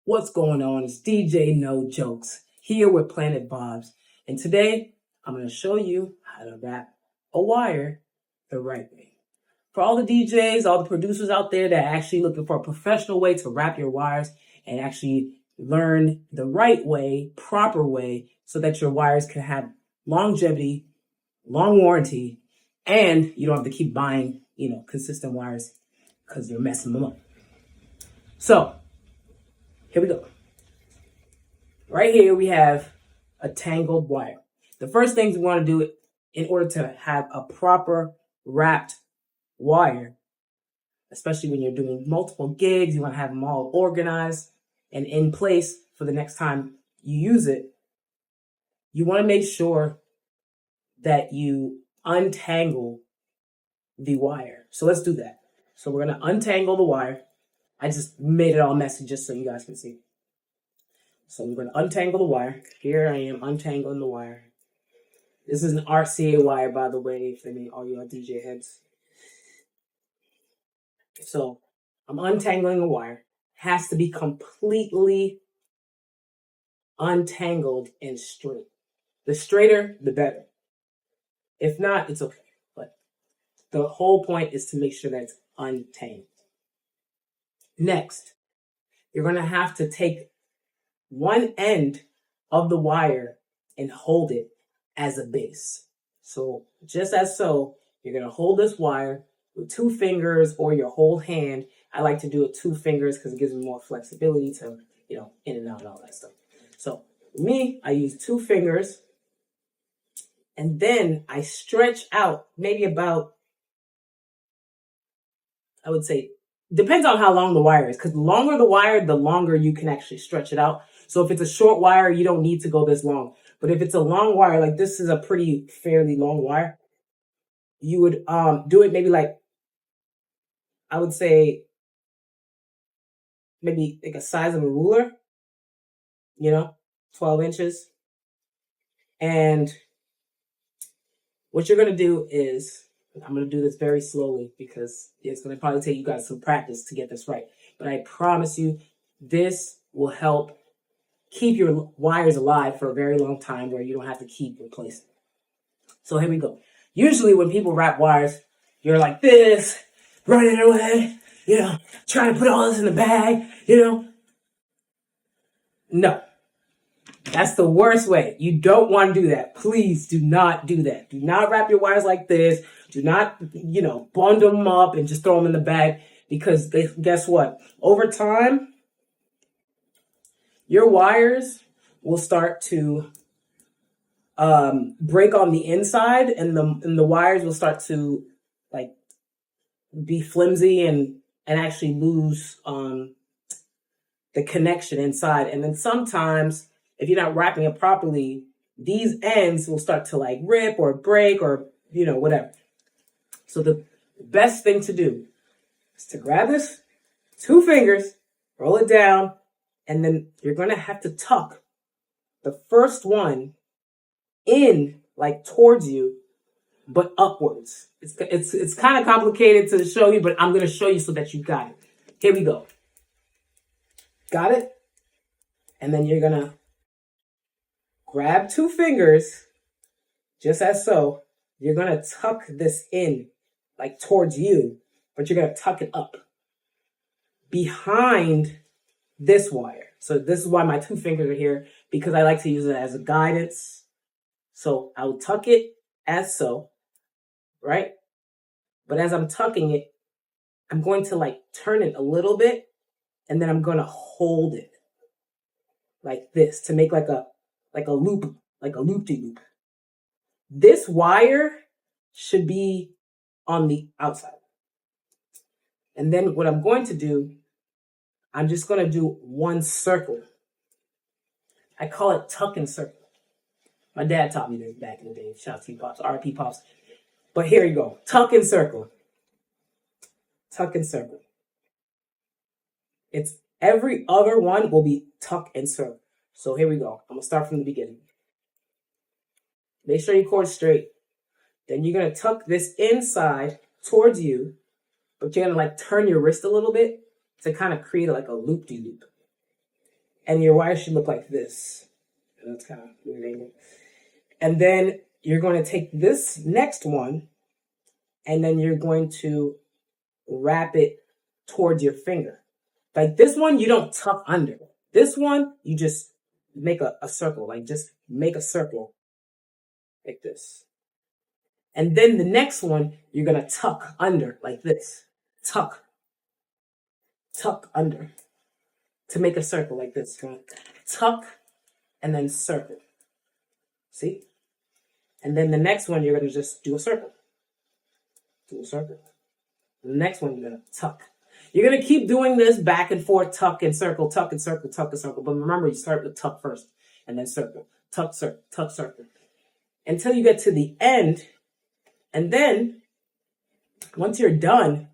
What's going on? It's DJ No Jokes here with Planet Vibes. And today I'm going to show you how to wrap a wire the right way. For all the DJs, all the producers out there that are actually looking for a professional way to wrap your wires and actually learn the right way, proper way, so that your wires can have longevity, long warranty, and you don't have to keep buying, consistent wires because you're messing them up. So, here we go. Right here, we have a tangled wire. The first things we want to do in order to have a proper wrapped wire, especially when you're doing multiple gigs, you want to have them all organized and in place for the next time you use it. You want to make sure that you untangle the wire. So let's do that. So we're going to untangle the wire. I just made it all messy just so you guys can see. So I'm going to untangle the wire. Here I am untangling the wire. This is an RCA wire, by the way, for all you DJ heads. So I'm untangling the wire. Has to be completely untangled and straight. The straighter, the better. If not, it's okay. But the whole point is to make sure that it's untangled. Next, you're going to have to take one end of the wire and hold it as a base. So just as so, you're going to hold this wire with 2 fingers or your whole hand. I like to do it 2 fingers because it gives me more flexibility to, in and out and all that stuff. So me, I use 2 fingers and then I stretch out maybe about, I would say, depends on how long the wire is, because the longer the wire, the longer you can actually stretch it out. So if it's a short wire, you don't need to go this long. But if it's a long wire, like this is a pretty fairly long wire, you would do it maybe like, I would say maybe like a size of a ruler, 12 inches. And what you're going to do is, I'm going to do this very slowly because it's going to probably take you guys some practice to get this right. But I promise you, this will help keep your wires alive for a very long time where you don't have to keep replacing. So here we go. Usually when people wrap wires, you're like this, running away, trying to put all this in the bag, No. That's the worst way. You don't want to do that. Please do not do that. Do not wrap your wires like this. Do not, bundle them up and just throw them in the bag, because guess what? Over time, your wires will start to break on the inside, and the wires will start to be flimsy and actually lose the connection inside. And then sometimes, if you're not wrapping it properly, these ends will start to rip or break or whatever. So the best thing to do is to grab this 2 fingers, roll it down, and then you're going to have to tuck the first one in towards you, but upwards. It's kind of complicated to show you, but I'm going to show you so that you got it. Here we go. Got it? And then you're going to grab 2 fingers, just as so. You're going to tuck this in towards you, but you're going to tuck it up behind this wire. So this is why my 2 fingers are here, because I like to use it as a guidance. So I will tuck it as so, right? But as I'm tucking it, I'm going to turn it a little bit, and then I'm going to hold it like this to make like a loop, like a loop-de-loop. This wire should be on the outside. And then what I'm going to do, I'm just going to do 1 circle. I call it tuck and circle. My dad taught me this back in the day. Shout out to you, Pops, RP Pops. But here you go. Tuck and circle. Tuck and circle. It's every other one will be tuck and circle. So here we go. I'm going to start from the beginning. Make sure your cord's straight. Then you're going to tuck this inside towards you, but you're going to turn your wrist a little bit to kind of create a loop-de-loop. And your wire should look like this. That's kind of weird. And then you're going to take this next one, and then you're going to wrap it towards your finger. Like this one, you don't tuck under. This one, you just make a circle. Like just make a circle like this. And then the next one, you're going to tuck under like this. Tuck under to make a circle like this. Tuck and then circle. See? And then the next one, you're going to just do a circle. Do a circle. The next one, you're going to tuck. You're going to keep doing this back and forth, tuck and circle, tuck and circle, tuck and circle. But remember, you start with tuck first and then circle. Tuck, circle. Until you get to the end. And then, once you're done,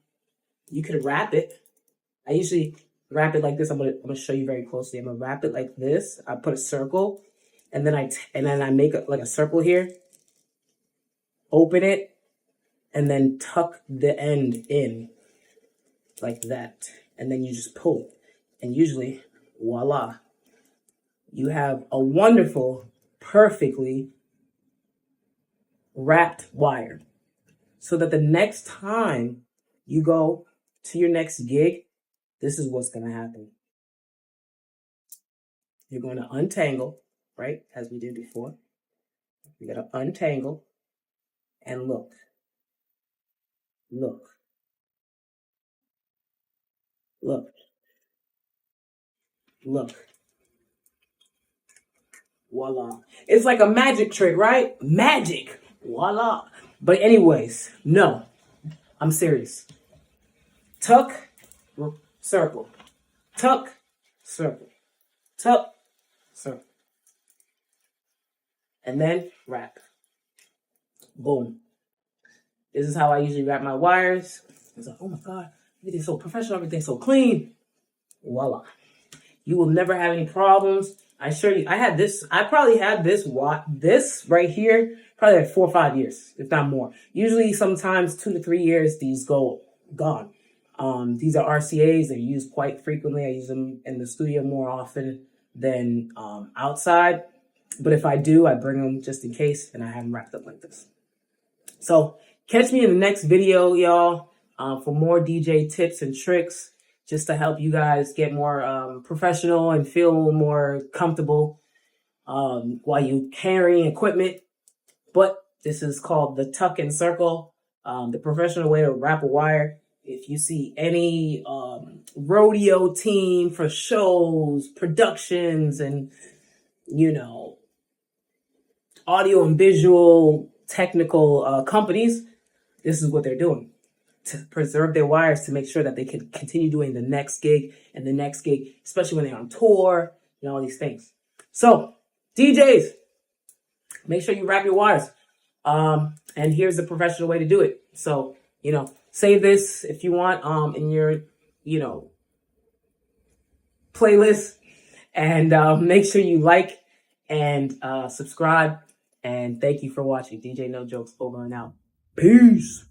you can wrap it. I usually wrap it like this. I'm gonna show you very closely. I'm gonna wrap it like this. I put a circle, and then I make like a circle here. Open it, and then tuck the end in like that, and then you just pull it, and usually, voila, you have a wonderful, perfectly wrapped wire. So that the next time you go to your next gig, this is what's going to happen. You're going to untangle, right? As we did before. You're going to untangle and look. Look. Look. Look. Voila. It's like a magic trick, right? Magic. Voila. But anyways, no, I'm serious. Tuck, circle. Tuck, circle. Tuck, circle. And then wrap. Boom. This is how I usually wrap my wires. It's like, oh my God, everything's so professional, everything's so clean. Voila. You will never have any problems. I assure you, I probably had this right here, probably like 4 or 5 years, if not more. Usually sometimes 2 to 3 years, these go gone. These are RCAs. They're used quite frequently. I use them in the studio more often than outside. But if I do, I bring them just in case, and I have them wrapped up like this. So catch me in the next video, y'all, for more DJ tips and tricks, just to help you guys get more professional and feel more comfortable while you carry equipment. But this is called the tuck and circle, the professional way to wrap a wire. If you see any rodeo team for shows, productions, and, audio and visual technical companies, this is what they're doing to preserve their wires, to make sure that they can continue doing the next gig and the next gig, especially when they're on tour and all these things. So, DJs, make sure you wrap your wires. And here's the professional way to do it. So, save this if you want in your, playlist. And make sure you like and subscribe. And thank you for watching. DJ No Jokes over and out. Peace.